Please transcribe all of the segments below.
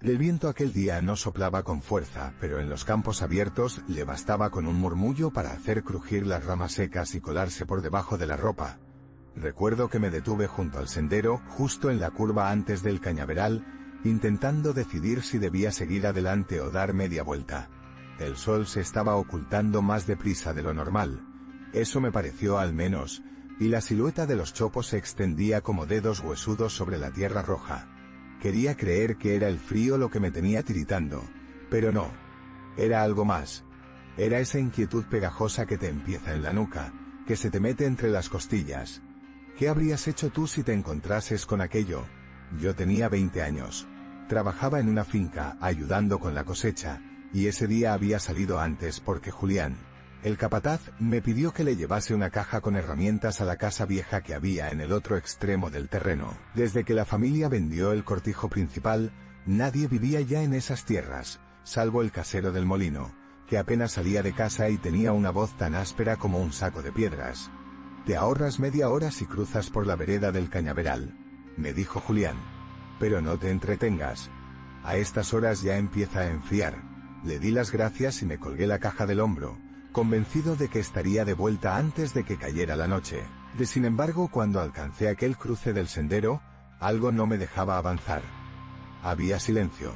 El viento aquel día no soplaba con fuerza, pero en los campos abiertos le bastaba con un murmullo para hacer crujir las ramas secas y colarse por debajo de la ropa. Recuerdo que me detuve junto al sendero, justo en la curva antes del cañaveral, intentando decidir si debía seguir adelante o dar media vuelta. El sol se estaba ocultando más deprisa de lo normal. Eso me pareció al menos, y la silueta de los chopos se extendía como dedos huesudos sobre la tierra roja. Quería creer que era el frío lo que me tenía tiritando, pero no. Era algo más. Era esa inquietud pegajosa que te empieza en la nuca, que se te mete entre las costillas. ¿Qué habrías hecho tú si te encontrases con aquello? Yo tenía 20 años. Trabajaba en una finca, ayudando con la cosecha, y ese día había salido antes porque Julián, el capataz, me pidió que le llevase una caja con herramientas a la casa vieja que había en el otro extremo del terreno. Desde que la familia vendió el cortijo principal, nadie vivía ya en esas tierras, salvo el casero del molino, que apenas salía de casa y tenía una voz tan áspera como un saco de piedras. «Te ahorras media hora si cruzas por la vereda del cañaveral», me dijo Julián. «Pero no te entretengas. A estas horas ya empieza a enfriar». Le di las gracias y me colgué la caja del hombro, convencido de que estaría de vuelta antes de que cayera la noche. Sin embargo, cuando alcancé aquel cruce del sendero, algo no me dejaba avanzar. Había silencio.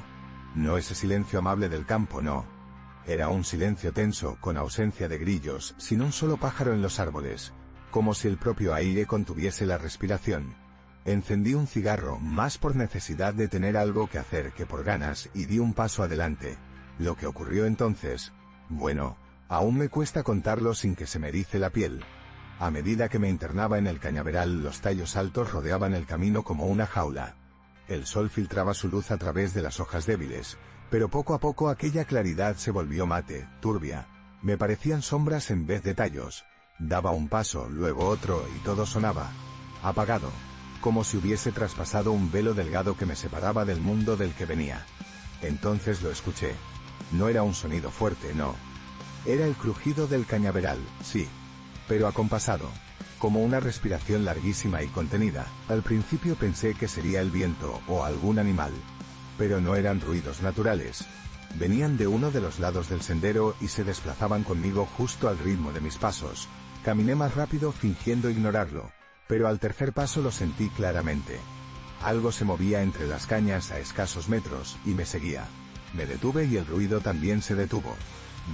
No ese silencio amable del campo, no. Era un silencio tenso, con ausencia de grillos, sin un solo pájaro en los árboles, como si el propio aire contuviese la respiración. Encendí un cigarro, más por necesidad de tener algo que hacer que por ganas, y di un paso adelante. Lo que ocurrió entonces, bueno, aún me cuesta contarlo sin que se me erice la piel. A medida que me internaba en el cañaveral, los tallos altos rodeaban el camino como una jaula. El sol filtraba su luz a través de las hojas débiles, pero poco a poco aquella claridad se volvió mate, turbia. Me parecían sombras en vez de tallos. Daba un paso, luego otro, y todo sonaba apagado, como si hubiese traspasado un velo delgado que me separaba del mundo del que venía. Entonces lo escuché. No era un sonido fuerte, no. Era el crujido del cañaveral, sí, pero acompasado, como una respiración larguísima y contenida. Al principio pensé que sería el viento o algún animal, pero no eran ruidos naturales. Venían de uno de los lados del sendero y se desplazaban conmigo justo al ritmo de mis pasos. Caminé más rápido fingiendo ignorarlo, pero al tercer paso lo sentí claramente. Algo se movía entre las cañas a escasos metros y me seguía. Me detuve y el ruido también se detuvo.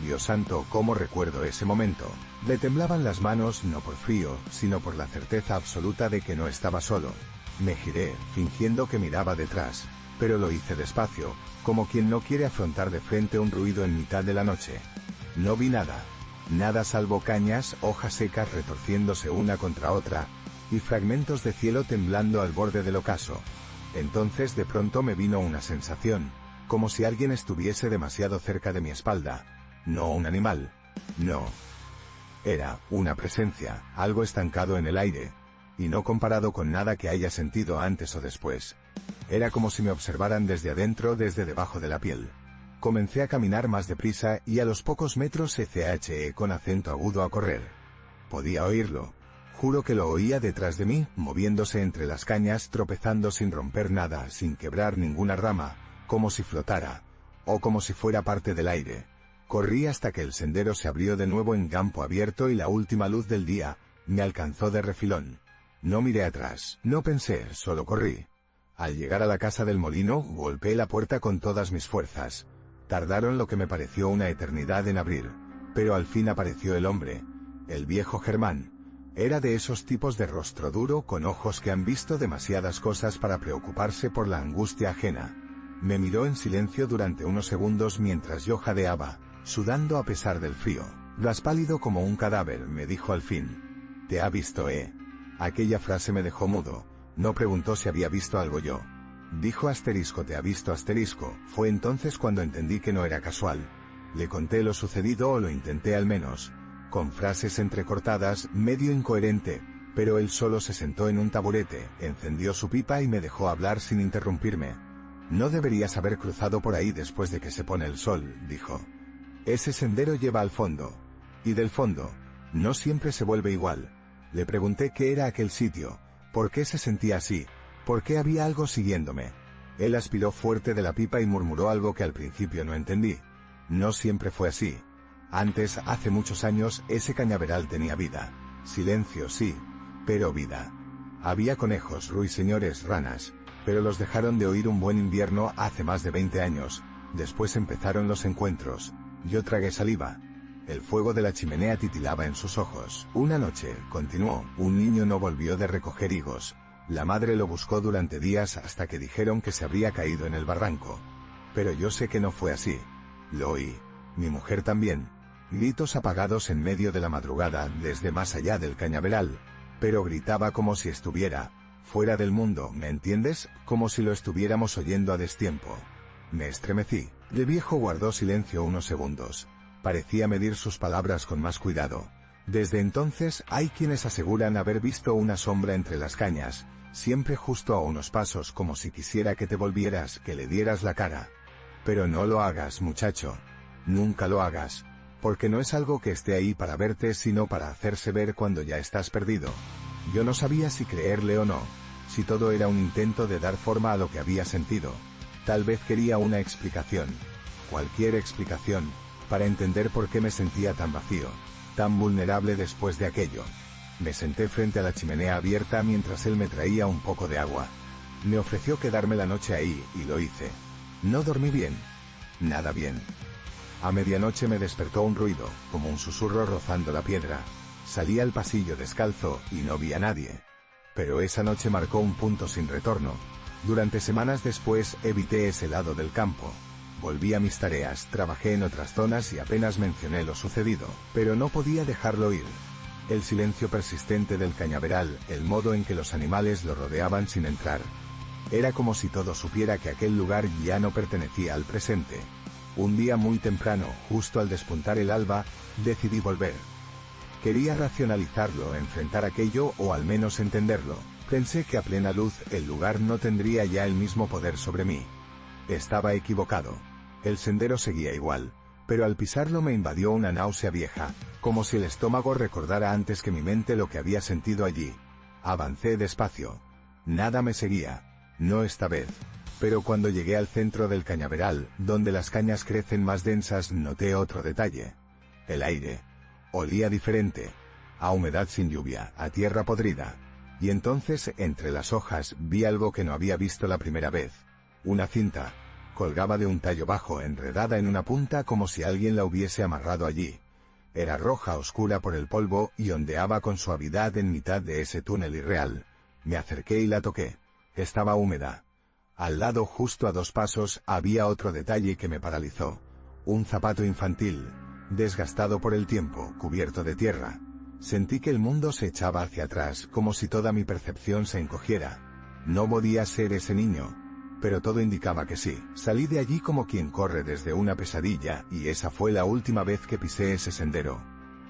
Dios santo, cómo recuerdo ese momento. Me temblaban las manos no por frío, sino por la certeza absoluta de que no estaba solo. Me giré, fingiendo que miraba detrás, pero lo hice despacio, como quien no quiere afrontar de frente un ruido en mitad de la noche. No vi nada. Nada salvo cañas, hojas secas retorciéndose una contra otra, y fragmentos de cielo temblando al borde del ocaso. Entonces de pronto me vino una sensación, como si alguien estuviese demasiado cerca de mi espalda. No un animal. No. Era una presencia, algo estancado en el aire, y no comparado con nada que haya sentido antes o después. Era como si me observaran desde adentro, desde debajo de la piel. Comencé a caminar más deprisa y a los pocos metros eché con acento agudo a correr. Podía oírlo. Juro que lo oía detrás de mí, moviéndose entre las cañas, tropezando sin romper nada, sin quebrar ninguna rama, como si flotara, o como si fuera parte del aire. Corrí hasta que el sendero se abrió de nuevo en campo abierto y la última luz del día me alcanzó de refilón. No miré atrás, no pensé, solo corrí. Al llegar a la casa del molino, golpeé la puerta con todas mis fuerzas. Tardaron lo que me pareció una eternidad en abrir, pero al fin apareció el hombre, el viejo Germán. Era de esos tipos de rostro duro, con ojos que han visto demasiadas cosas para preocuparse por la angustia ajena. Me miró en silencio durante unos segundos mientras yo jadeaba, sudando a pesar del frío. «Vas pálido como un cadáver», me dijo al fin. «Te ha visto, ¿eh?» Aquella frase me dejó mudo. No preguntó si había visto algo yo. Dijo asterisco, «te ha visto asterisco». Fue entonces cuando entendí que no era casual. Le conté lo sucedido, o lo intenté al menos, con frases entrecortadas, medio incoherente, pero él solo se sentó en un taburete, encendió su pipa y me dejó hablar sin interrumpirme. «No deberías haber cruzado por ahí después de que se pone el sol», dijo. «Ese sendero lleva al fondo. Y del fondo, no siempre se vuelve igual». Le pregunté qué era aquel sitio, por qué se sentía así, por qué había algo siguiéndome. Él aspiró fuerte de la pipa y murmuró algo que al principio no entendí. No siempre fue así. Antes, hace muchos años, ese cañaveral tenía vida. Silencio, sí, pero vida. Había conejos, ruiseñores, ranas, pero los dejaron de oír un buen invierno hace más de 20 años. Después empezaron los encuentros. Yo tragué saliva. El fuego de la chimenea titilaba en sus ojos. Una noche, continuó, un niño no volvió de recoger higos. La madre lo buscó durante días hasta que dijeron que se habría caído en el barranco. Pero yo sé que no fue así. Lo oí. Mi mujer también. Gritos apagados en medio de la madrugada desde más allá del cañaveral. Pero gritaba como si estuviera fuera del mundo, ¿me entiendes? Como si lo estuviéramos oyendo a destiempo. Me estremecí. El viejo guardó silencio unos segundos. Parecía medir sus palabras con más cuidado. Desde entonces, hay quienes aseguran haber visto una sombra entre las cañas, siempre justo a unos pasos como si quisiera que te volvieras, que le dieras la cara. Pero no lo hagas, muchacho. Nunca lo hagas. Porque no es algo que esté ahí para verte, sino para hacerse ver cuando ya estás perdido. Yo no sabía si creerle o no, si todo era un intento de dar forma a lo que había sentido. Tal vez quería una explicación. Cualquier explicación, para entender por qué me sentía tan vacío, tan vulnerable después de aquello. Me senté frente a la chimenea abierta mientras él me traía un poco de agua. Me ofreció quedarme la noche ahí, y lo hice. No dormí bien. Nada bien. A medianoche me despertó un ruido, como un susurro rozando la piedra. Salí al pasillo descalzo, y no vi a nadie. Pero esa noche marcó un punto sin retorno. Durante semanas después, evité ese lado del campo. Volví a mis tareas, trabajé en otras zonas y apenas mencioné lo sucedido, pero no podía dejarlo ir. El silencio persistente del cañaveral, el modo en que los animales lo rodeaban sin entrar. Era como si todo supiera que aquel lugar ya no pertenecía al presente. Un día muy temprano, justo al despuntar el alba, decidí volver. Quería racionalizarlo, enfrentar aquello o al menos entenderlo. Pensé que a plena luz el lugar no tendría ya el mismo poder sobre mí. Estaba equivocado. El sendero seguía igual, pero al pisarlo me invadió una náusea vieja, como si el estómago recordara antes que mi mente lo que había sentido allí. Avancé despacio. Nada me seguía. No esta vez. Pero cuando llegué al centro del cañaveral, donde las cañas crecen más densas, noté otro detalle. El aire. Olía diferente. A humedad sin lluvia, a tierra podrida. Y entonces, entre las hojas, vi algo que no había visto la primera vez. Una cinta. Colgaba de un tallo bajo, enredada en una punta como si alguien la hubiese amarrado allí. Era roja oscura por el polvo y ondeaba con suavidad en mitad de ese túnel irreal. Me acerqué y la toqué. Estaba húmeda. Al lado, justo a 2 pasos, había otro detalle que me paralizó. Un zapato infantil, desgastado por el tiempo, cubierto de tierra. Sentí que el mundo se echaba hacia atrás, como si toda mi percepción se encogiera. No podía ser ese niño. Pero todo indicaba que sí. Salí de allí como quien corre desde una pesadilla, y esa fue la última vez que pisé ese sendero.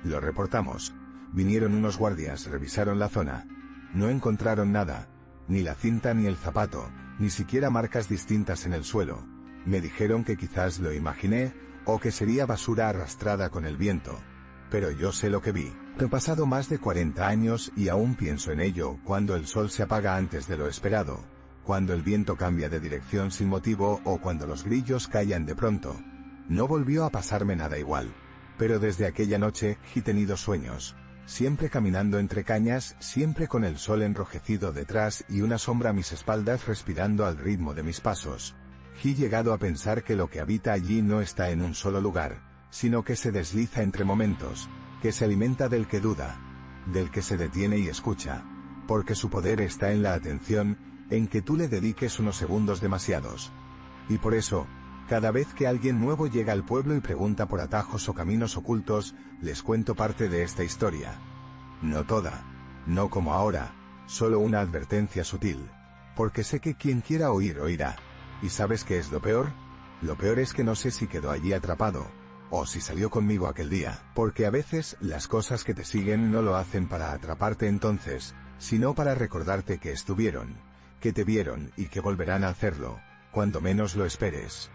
Lo reportamos. Vinieron unos guardias, revisaron la zona. No encontraron nada. Ni la cinta ni el zapato, ni siquiera marcas distintas en el suelo. Me dijeron que quizás lo imaginé, o que sería basura arrastrada con el viento. Pero yo sé lo que vi. He pasado más de 40 años y aún pienso en ello cuando el sol se apaga antes de lo esperado. Cuando el viento cambia de dirección sin motivo o cuando los grillos callan de pronto. No volvió a pasarme nada igual. Pero desde aquella noche, he tenido sueños. Siempre caminando entre cañas, siempre con el sol enrojecido detrás y una sombra a mis espaldas respirando al ritmo de mis pasos. He llegado a pensar que lo que habita allí no está en un solo lugar, sino que se desliza entre momentos, que se alimenta del que duda, del que se detiene y escucha. Porque su poder está en la atención, en que tú le dediques unos segundos demasiados. Y por eso, cada vez que alguien nuevo llega al pueblo y pregunta por atajos o caminos ocultos, les cuento parte de esta historia. No toda. No como ahora, solo una advertencia sutil. Porque sé que quien quiera oír, oirá. ¿Y sabes qué es lo peor? Lo peor es que no sé si quedó allí atrapado, o si salió conmigo aquel día. Porque a veces, las cosas que te siguen no lo hacen para atraparte entonces, sino para recordarte que estuvieron, que te vieron y que volverán a hacerlo, cuando menos lo esperes.